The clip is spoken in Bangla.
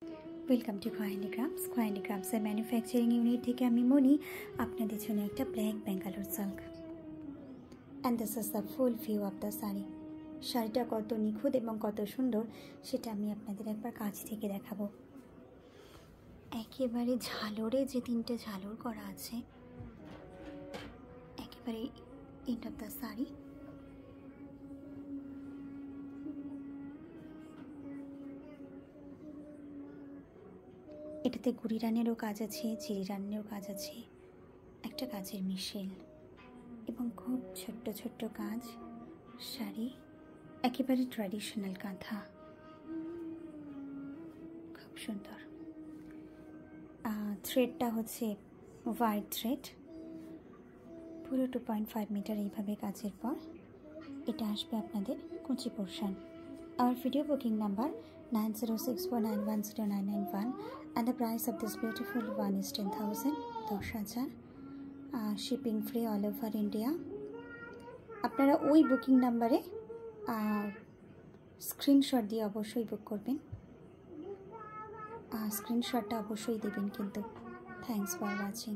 ওয়েলকাম টু খোয়াইন্ডিগ্রামসের ম্যানুফ্যাকচারিং ইউনিট থেকে আমি মনি আপনাদের জন্য একটা black Bangalore silk and this is the full view of the sari. শাড়িটা কত নিখুঁত এবং কত সুন্দর সেটা আমি আপনাদের একবার কাছ থেকে দেখাবো। একেবারে ঝালরে যে তিনটে ঝালর করা আছে একেবারে এন্ড অফ দ্য শাড়ি। এটাতে গুড়ি রানেরও কাজ আছে, চিড়ি রানেরও কাজ আছে, একটা কাজের মিশেল এবং খুব ছোট্ট ছোট্ট কাজ। শাড়ি একেবারে ট্র্যাডিশনাল কাঁথা, খুব সুন্দর। থ্রেডটা হচ্ছে হোয়াইট থ্রেড, পুরো 2.5 মিটার এইভাবে কাজের পর এটা আসবে আপনাদের কুচি portion. Our video booking number 9064910991 and the price of this beautiful one is 10,000, 10,000. Shipping free all over India. আপনারা ওই বুকিং নাম্বারে স্ক্রিনশট দিয়ে অবশ্যই বুক করবেন, স্ক্রিনশটটা অবশ্যই দেবেন কিন্তু। Thanks for watching.